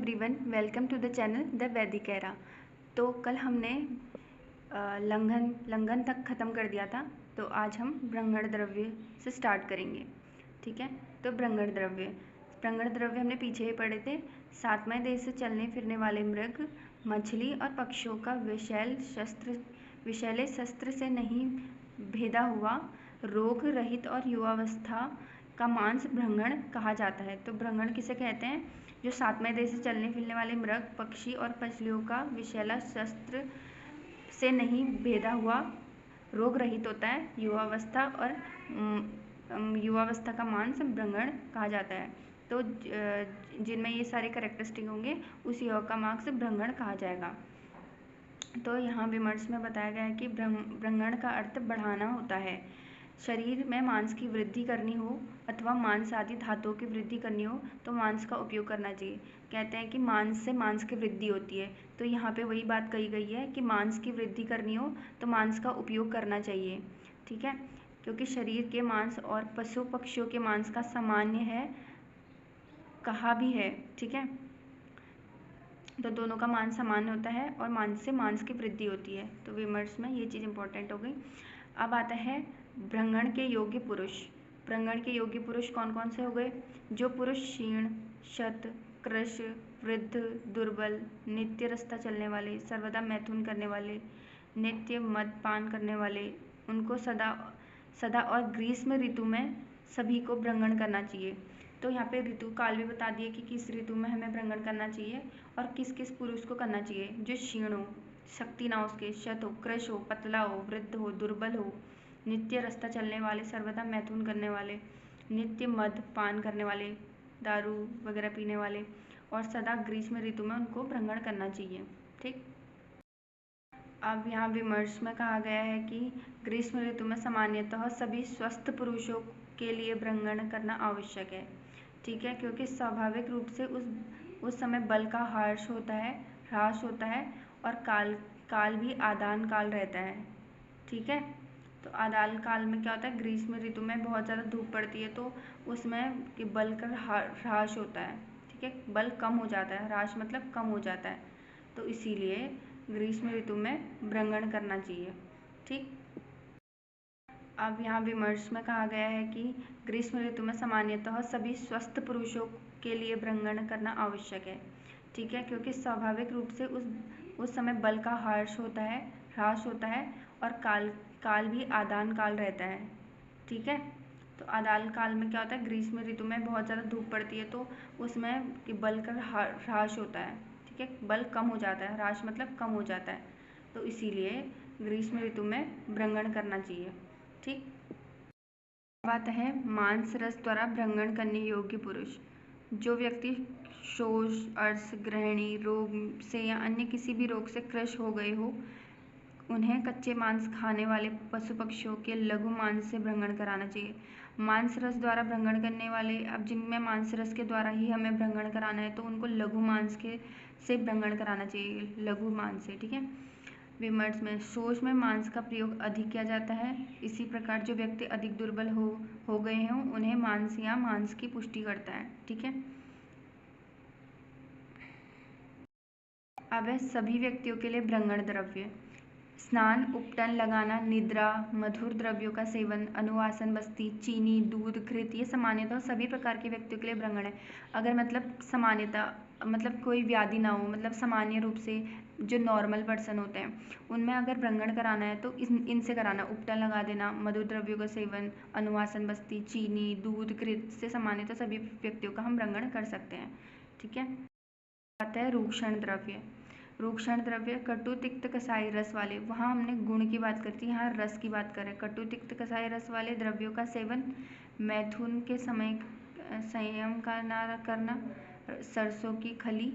Everyone, welcome to the channel the Vedic era. तो कल हमने लंघन तक ख़त्म कर दिया था। तो आज हम ब्रह्मण द्रव्य से स्टार्ट करेंगे। ठीक है, तो ब्रह्मण द्रव्य हमने पीछे ही पढ़े थे। सातवें देश से चलने फिरने वाले मृग, मछली और पक्षियों का विषैले शस्त्र से नहीं भेदा हुआ रोग रहित और युवावस्था का मांस ब्रह्मण कहा जाता है। तो ब्रह्मण किसे कहते हैं? जो सातवें देश से चलने फिरने वाले मृग, पक्षी और मछलियों का विषैला शस्त्र से नहीं भेदा हुआ रोग रहित होता है, युवावस्था का मांस ब्रह्मण कहा जाता है। तो जिनमें ये सारे कैरेक्टरिस्टिक होंगे उस युवा का मांस ब्रह्मण कहा जाएगा। तो यहाँ विमर्श में बताया गया है कि ब्रह्मण का अर्थ बढ़ाना होता है। शरीर में मांस की वृद्धि करनी हो अथवा मांस आदि धातुओं की वृद्धि करनी हो तो मांस का उपयोग करना चाहिए। कहते हैं कि मांस से मांस की वृद्धि होती है, तो यहाँ पे वही बात कही गई है कि मांस की वृद्धि करनी हो तो मांस का उपयोग करना चाहिए। ठीक है, क्योंकि शरीर के मांस और पशु पक्षियों के मांस का सामान्य है, कहा भी है। ठीक है, तो दोनों का मांस सामान्य होता है और मांस से मांस की वृद्धि होती है। तो विमर्श में ये चीज़ इंपॉर्टेंट हो गई। अब आता है ब्रह्मण के योग्य पुरुष। ब्रह्मण के योग्य पुरुष कौन कौन से हो गए? जो पुरुष क्षीण, शत, कृश, वृद्ध, दुर्बल, नित्य रास्ता चलने वाले, सर्वदा मैथुन करने वाले, नित्य मदपान करने वाले, उनको सदा और ग्रीष्म ऋतु में सभी को ब्रह्मण करना चाहिए। तो यहाँ पे ऋतु काल भी बता दिए कि किस ऋतु में हमें ब्रह्मण करना चाहिए और किस किस पुरुष को करना चाहिए। जो क्षीण हो, शक्ति ना उसके, शत हो, कृश हो, पतला हो, वृद्ध हो, दुर्बल हो, नित्य रास्ता चलने वाले, सर्वदा मैथुन करने वाले, नित्य मद पान करने वाले, दारू वगैरह पीने वाले, और सदा ग्रीष्म ऋतु में उनको ब्रह्मण करना चाहिए। ठीक, अब यहाँ विमर्श में कहा गया है कि ग्रीष्म ऋतु में सामान्यतः सभी स्वस्थ पुरुषों के लिए ब्रह्मण करना आवश्यक है। ठीक है, क्योंकि स्वाभाविक रूप से उस समय बल का ह्रास होता है और काल भी आदान काल रहता है। ठीक है, तो आदान काल में क्या होता है? ग्रीष्म ऋतु में बहुत ज़्यादा धूप पड़ती है तो उसमें बल का ह्रास होता है। ठीक है, बल कम हो जाता है, ह्रास मतलब कम हो जाता है, तो इसीलिए ग्रीष्म ऋतु में ब्रह्मण करना चाहिए। ठीक, अब यहाँ विमर्श में कहा गया है कि ग्रीष्म ऋतु में सामान्यतः सभी स्वस्थ पुरुषों के लिए ब्रह्मण करना आवश्यक है। ठीक है, क्योंकि स्वाभाविक रूप से उस समय बल का ह्रास होता है और काल भी आदान काल रहता है। ठीक है, तो आदान काल में क्या होता है? ग्रीष्म ऋतु में बहुत ज़्यादा धूप पड़ती है तो उसमें बल का ह्रास होता है। ठीक है, बल कम हो जाता है, ह्रास मतलब कम हो जाता है, तो इसीलिए ग्रीष्म ऋतु में ब्रह्मण करना चाहिए। ठीक, बात है मांस रस द्वारा ब्रह्मण करने योग्य पुरुष। जो व्यक्ति शोष, अर्श, ग्रहणी रोग से या अन्य किसी भी रोग से क्रश हो गए हो, उन्हें कच्चे मांस खाने वाले पशु पक्षियों के लघु मांस से ब्रह्मण कराना चाहिए। मांस रस द्वारा ब्रह्मण करने वाले, अब जिनमें मांस रस के द्वारा ही हमें ब्रह्मण कराना है तो उनको लघु मांस से ब्रह्मण कराना चाहिए, लघु मांस से। ठीक है, विमर्श में शोष में मांस का प्रयोग अधिक किया जाता है। इसी प्रकार जो व्यक्ति अधिक दुर्बल हो गए हों उन्हें मांस की पुष्टि करता है। ठीक है, अब है सभी व्यक्तियों के लिए ब्रह्मण द्रव्य। स्नान, उपटन लगाना, निद्रा, मधुर द्रव्यों का सेवन, अनुवासन, बस्ती, चीनी, दूध, घृत, ये सामान्यतः सभी प्रकार के व्यक्तियों के लिए ब्रह्मण है। अगर मतलब सामान्यता मतलब कोई व्याधि ना हो, मतलब सामान्य रूप से जो नॉर्मल पर्सन होते हैं उनमें अगर ब्रह्मण कराना है तो इनसे कराना। उपटन लगा देना, मधुर द्रव्यों का सेवन, अनुवासन, बस्ती, चीनी, दूध, घृत से सामान्यतः सभी व्यक्तियों का हम ब्रह्मण कर सकते हैं। ठीक है, आता है रूक्षण द्रव्य। रूक्षण द्रव्य कटु तिक्त कसाई रस वाले, वहाँ हमने गुण की बात करती है, यहाँ रस की बात करें। कटु तिक्त कसाई रस वाले द्रव्यों का सेवन मैथुन के समय संयम करना, सरसों की खली,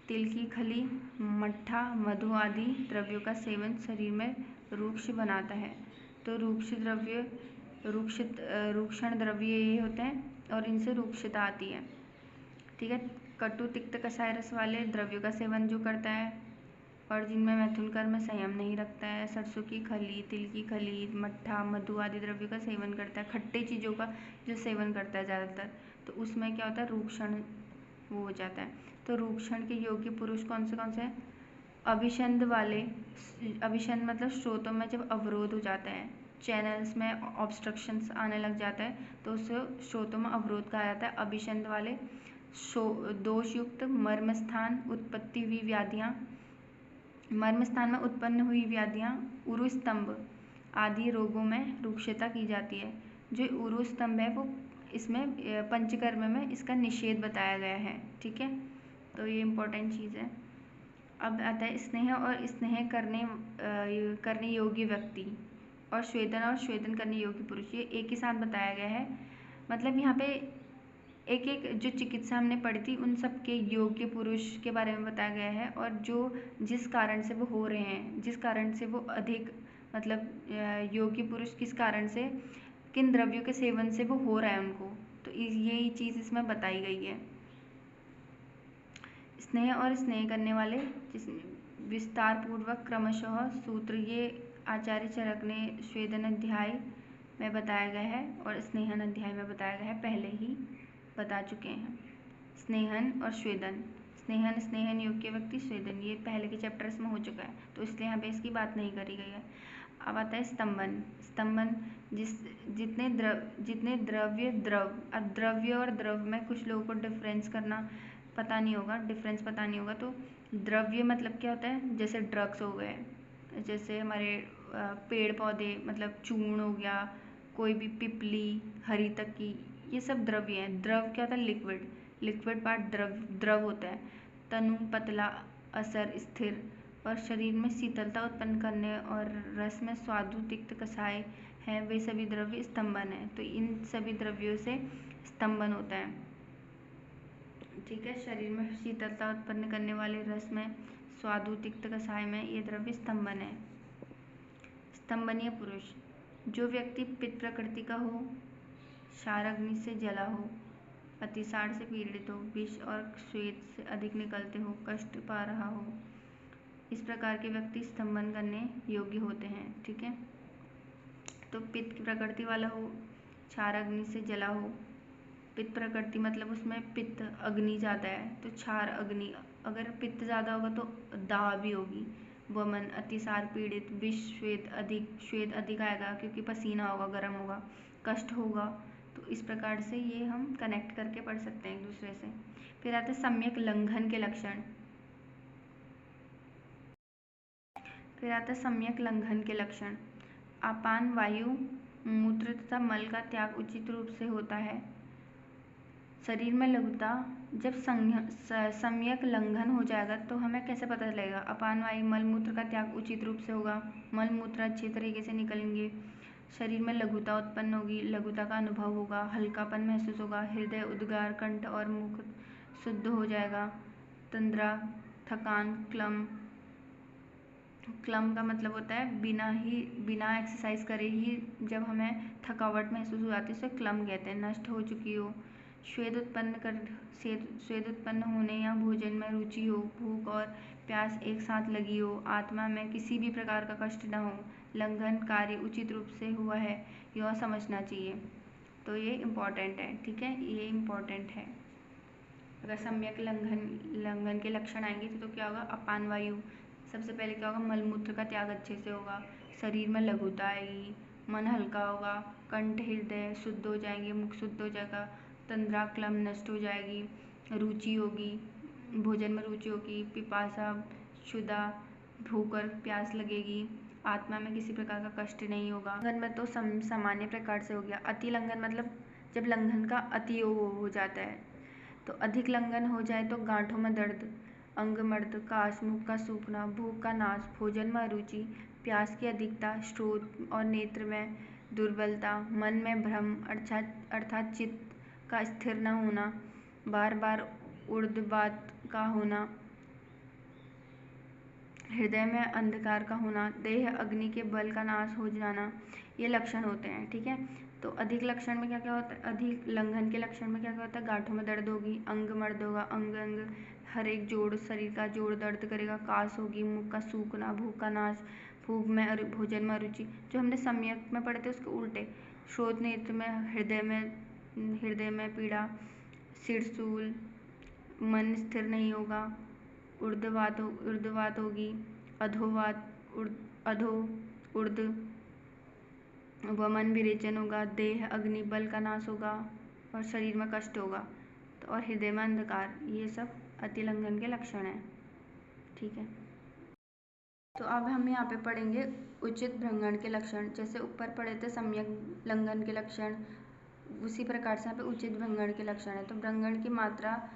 तिल की खली, मट्ठा, मधु आदि द्रव्यों का सेवन शरीर में रूक्ष बनाता है। तो रूक्षण द्रव्य ये होते हैं और इनसे रूक्षता आती है। ठीक है, कटु तिक्त कसाय रस वाले द्रव्यों का सेवन जो करता है और जिनमें मैथुन कर्म संयम नहीं रखता है, सरसों की खली, तिल की खली, मट्ठा, मधु आदि द्रव्यों का सेवन करता है, खट्टे चीज़ों का जो सेवन करता है ज़्यादातर, तो उसमें क्या होता है? रूक्षण वो हो जाता है। तो रूक्षण के योग्य पुरुष कौन से हैं? अभिछंद मतलब स्रोतों में जब अवरोध हो जाता है, चैनल्स में ऑब्स्ट्रक्शंस आने लग जाता है, तो उसे स्रोतों में अवरोध कहा जाता है। अभिछंद वाले दोषयुक्त मर्म स्थान में उत्पन्न हुई व्याधियाँ, उरु स्तंभ आदि रोगों में रूक्षता की जाती है। जो उरु स्तंभ है वो इसमें पंचकर्म में इसका निषेध बताया गया है। ठीक है, तो ये इम्पोर्टेंट चीज़ है। अब आता है स्नेह और स्नेह करने योग्य व्यक्ति और स्वेदन करने योग्य पुरुष, ये एक ही साथ बताया गया है। मतलब यहाँ पे एक एक जो चिकित्सा हमने पढ़ी थी उन सब के योग्य पुरुष के बारे में बताया गया है, और जिस कारण से वो हो रहे हैं, जिस कारण से वो अधिक मतलब योग्य पुरुष किस कारण से, किन द्रव्यों के सेवन से वो हो रहा है उनको, तो यही चीज़ इसमें बताई गई है। स्नेह और स्नेह करने वाले विस्तार पूर्वक क्रमशः सूत्र ये आचार्य चरक ने स्वेदन अध्याय में बताया गया है और स्नेहन अध्याय में बताया गया है, पहले ही बता चुके हैं। स्नेहन और स्वेदन, स्नेहन योग्य व्यक्ति, स्वेदन ये पहले के चैप्टर्स में हो चुका है, तो इसलिए यहाँ पे इसकी बात नहीं करी गई है। अब आता है स्तंभन जितने द्रव्य और द्रव में कुछ लोगों को डिफरेंस पता नहीं होगा, तो द्रव्य मतलब क्या होता है, जैसे ड्रग्स हो गए, जैसे हमारे पेड़ पौधे मतलब चूर्ण हो गया, कोई भी पिपली, हरी तक्की, ये सब द्रव्य हैं। द्रव क्या होता है, लिक्विड पार्ट द्रव होता है। तनु पतला, असर स्थिर और शरीर में शीतलता उत्पन्न करने और रस में स्वादु तिक्त कसाय है, वे सभी द्रव्य स्तंभन है। तो इन सभी द्रव्यों से स्तंभन होता है। ठीक है, शरीर में शीतलता उत्पन्न करने वाले रस में स्वादु तिक्त कसाय में ये द्रव्य स्तंभन है। स्तंभनीय पुरुष, जो व्यक्ति पित्त प्रकृति का हो, क्षार अग्नि से जला हो, अतिसार से पीड़ित हो, विष और श्वेत से अधिक निकलते हो, कष्ट पा रहा हो, इस प्रकार के व्यक्ति स्तंभन करने योग्य होते हैं। ठीक है, तो पित्त की प्रकृति वाला हो, क्षार अग्नि से जला हो, पित्त प्रकृति मतलब उसमें पित्त अग्नि ज़्यादा है, तो क्षार अग्नि, अगर पित्त ज़्यादा होगा तो दाह भी होगी, वमन, अतिसार पीड़ित, विष श्वेत अधिक आएगा क्योंकि पसीना होगा, गर्म होगा, कष्ट होगा। तो इस प्रकार से ये हम कनेक्ट करके पढ़ सकते हैं एक दूसरे से। फिर आते हैं सम्यक लंघन के लक्षण। अपान वायु, मूत्र तथा मल का त्याग उचित रूप से होता है। शरीर में लघुता, जब सम्यक लंघन हो जाएगा तो हमें कैसे पता चलेगा? अपान वायु मल मूत्र का त्याग उचित रूप से होगा, मल मूत्र अच्छे तरीके से निकलेंगे, शरीर में लघुता उत्पन्न होगी, लघुता का अनुभव होगा, हल्कापन महसूस होगा, हृदय, उद्गार, कंठ और मुख शुद्ध हो जाएगा, तंद्रा, थकान, क्लम का मतलब होता है बिना एक्सरसाइज करे ही जब हमें थकावट महसूस हो जाती है उसे क्लम कहते हैं, नष्ट हो चुकी हो, स्वेद उत्पन्न होने या भोजन में रुचि हो, भूख और प्यास एक साथ लगी हो, आत्मा में किसी भी प्रकार का कष्ट न हो, लंघन कार्य उचित रूप से हुआ है, यह समझना चाहिए। तो ये इम्पॉर्टेंट है। ठीक है, ये इम्पॉर्टेंट है। अगर सम्यक लंघन के लक्षण आएंगे तो क्या होगा? अपान वायु, सबसे पहले क्या होगा? मलमूत्र का त्याग अच्छे से होगा, शरीर में लघुता आएगी, मन हल्का होगा, कंठ हृदय शुद्ध हो जाएंगे, मुख शुद्ध हो जाएगा, तंद्रा क्लम नष्ट हो जाएगी, रुचि होगी, भोजन में रुचि होगी, पिपासा क्षुधा, भूख और प्यास लगेगी, आत्मा में किसी प्रकार का कष्ट नहीं होगा। लंघन में तो सामान्य प्रकार से हो गया। अति लंघन मतलब जब लंघन का अति हो जाता है, तो अधिक लंघन हो जाए तो गांठों में दर्द, अंग मर्द, काश, मुख का सूखना, भूख का नाश, भोजन में अरुचि, प्यास की अधिकता, स्रोत और नेत्र में दुर्बलता, मन में भ्रम अर्थात चित्त का स्थिर न होना, बार बार ऊर्ध्ववात का होना, हृदय में अंधकार का होना, देह अग्नि के बल का नाश हो जाना, ये लक्षण होते हैं। ठीक है, तो अधिक लक्षण में क्या क्या होता है? अधिक लंघन के लक्षण में क्या क्या होता है? गांठों में दर्द होगी, अंग मर्द होगा, अंग हर एक जोड़, शरीर का जोड़ दर्द करेगा, काश होगी, मुख का सूखना, भूख का नाश, भूख में भोजन में अरुचि, जो हमने सम्यक में पढ़े थे उसके उल्टे, श्रोत नेत्र में, हृदय में पीड़ा, सिरसूल, मन स्थिर नहीं होगा, ऊर्ध्ववात होगी, अधोवात अधो ऊर्ध्व वमन विरेचन होगा, देह अग्नि बल का नाश होगा और शरीर में कष्ट होगा, तो और हृदय में अंधकार, ये सब अतिलंघन के लक्षण हैं। ठीक है, तो अब हम यहाँ पे पढ़ेंगे उचित भ्रंगण के लक्षण। जैसे ऊपर पढ़े थे सम्यक लंघन के लक्षण, उसी प्रकार से यहाँ पे उचित भ्रंगण के लक्षण है। तो भ्रंगण की मात्रा,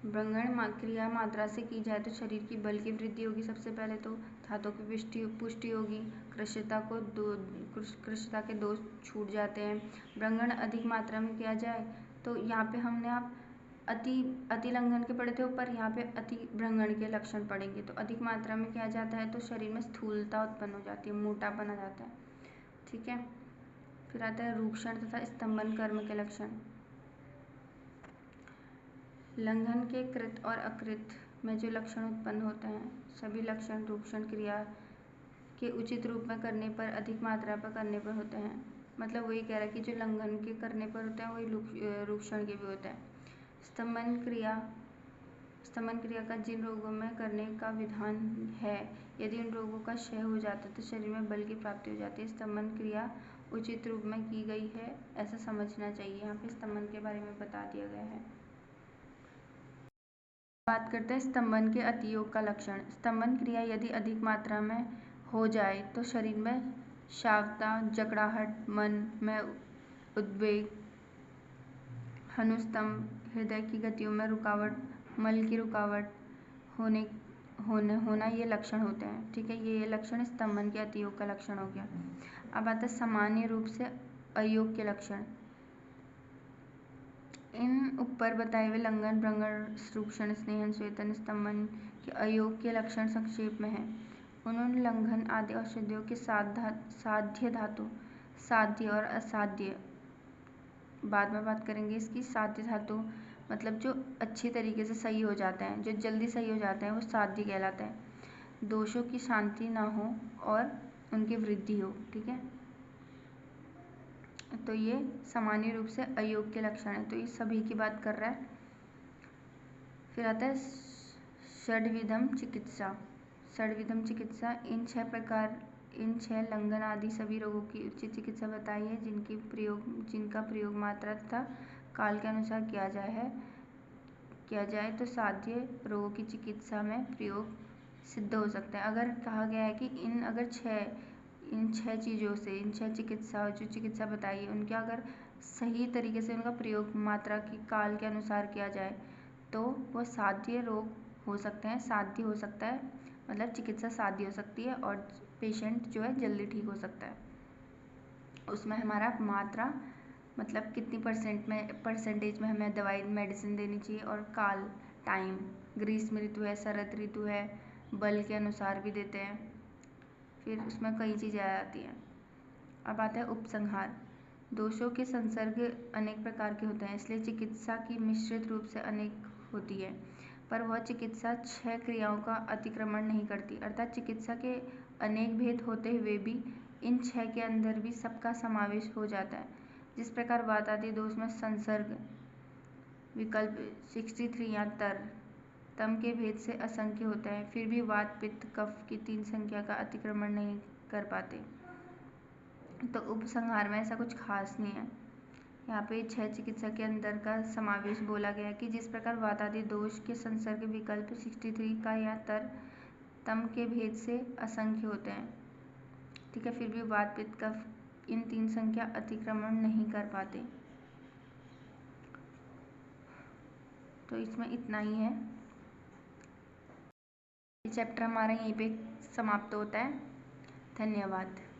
भ्रंगण क्रिया मात्रा से की जाए तो शरीर की बल की वृद्धि होगी। सबसे पहले तो धातु की पुष्टि होगी, कृशता के दोष छूट जाते हैं। भ्रंगण अधिक मात्रा में किया जाए तो यहाँ पे हमने आप अतिलंघन के पढ़े थे ऊपर, यहाँ पे अति भ्रंगण के लक्षण पढ़ेंगे। तो अधिक मात्रा में किया जाता है तो शरीर में स्थूलता उत्पन्न हो जाती है, मोटापन आ जाता है। ठीक है, फिर आता है रूक्षण तथा स्तंभन कर्म के लक्षण। लंघन के कृत और अकृत में जो लक्षण उत्पन्न होते हैं, सभी लक्षण रूक्षण क्रिया के उचित रूप में करने पर, अधिक मात्रा पर करने पर होते हैं। मतलब वही कह रहा है कि जो लंघन के करने पर होते हैं वही रूक्षण के भी होते हैं। स्तंभन क्रिया का जिन रोगों में करने का विधान है, यदि उन रोगों का क्षय हो जाता है तो शरीर में बल की प्राप्ति हो जाती है। स्तंभन क्रिया उचित रूप में की गई है ऐसा समझना चाहिए। यहाँ पे स्तंभन के बारे में बता दिया गया है। बात करते हैं स्तंभन के अतियोग का लक्षण। स्तंभन क्रिया यदि अधिक मात्रा में हो जाए तो शरीर में श्रावता, जकड़ाहट, मन में उद्वेग, अनुस्तंभ, हृदय की गतियों में रुकावट, मल की रुकावट होना ये लक्षण होते हैं। ठीक है, ये लक्षण स्तंभन के अतियोग का लक्षण हो गया। अब आता है सामान्य रूप से अयोग के लक्षण। इन ऊपर बताए हुए लंघन, भ्रंगण, रूक्षण, स्नेहन, स्वेदन, स्तंभन के अयोग के लक्षण संक्षेप में हैं। उन्होंने लंघन आदि औषधियों के साध्य धातु, साध्य और असाध्य, बाद में बात करेंगे इसकी। साध्य धातु मतलब जो अच्छी तरीके से सही हो जाते हैं, जो जल्दी सही हो जाते हैं, वो साध्य कहलाते हैं। दोषों की शांति ना हो और उनकी वृद्धि हो। ठीक है, तो ये सामान्य रूप से अयोग के लक्षण है, तो ये सभी की बात कर रहा है। फिर आता है षड्विधम चिकित्सा। षड्विधम चिकित्सा इन 6 लंघन आदि सभी रोगों की उचित चिकित्सा बताई है, जिनका प्रयोग मात्रा तथा काल के अनुसार किया जाए तो साध्य रोगों की चिकित्सा में प्रयोग सिद्ध हो सकता है। अगर कहा गया है कि इन छह चीज़ों से, इन 6 चिकित्सा बताई है, उनके अगर सही तरीके से उनका प्रयोग मात्रा की काल के अनुसार किया जाए तो वह साध्य रोग हो सकते हैं, साध्य हो सकता है, मतलब चिकित्सा साध्य हो सकती है और पेशेंट जो है जल्दी ठीक हो सकता है। उसमें हमारा मात्रा मतलब कितनी परसेंटेज में हमें दवाई मेडिसिन देनी चाहिए, और काल टाइम, ग्रीष्म ऋतु है, शरद ऋतु है, बल के अनुसार भी देते हैं। फिर उसमें कई चीज़ें आ जाती हैं। अब आता है उपसंहार। दोषों के संसर्ग अनेक प्रकार के होते हैं, इसलिए चिकित्सा की मिश्रित रूप से अनेक होती है, पर वह चिकित्सा 6 क्रियाओं का अतिक्रमण नहीं करती। अर्थात चिकित्सा के अनेक भेद होते हुए भी इन 6 के अंदर भी सबका समावेश हो जाता है। जिस प्रकार वात आदि दोष में संसर्ग विकल्प 63 या तम के भेद से असंख्य होता है, फिर भी वात, पित्त, कफ की 3 संख्या का अतिक्रमण नहीं कर पाते। तो उपसंहार में ऐसा कुछ खास नहीं है। यहाँ पे 6 चिकित्सा के अंदर का समावेश बोला गया कि जिस प्रकार वात आदि दोष के संसर्ग विकल्प 63 का या तम के भेद से असंख्य होते हैं। ठीक है, फिर भी वात, पित्त, कफ इन 3 संख्या अतिक्रमण नहीं कर पाते। तो इसमें इतना ही है। चैप्टर हमारा यहीं पे समाप्त होता है। धन्यवाद।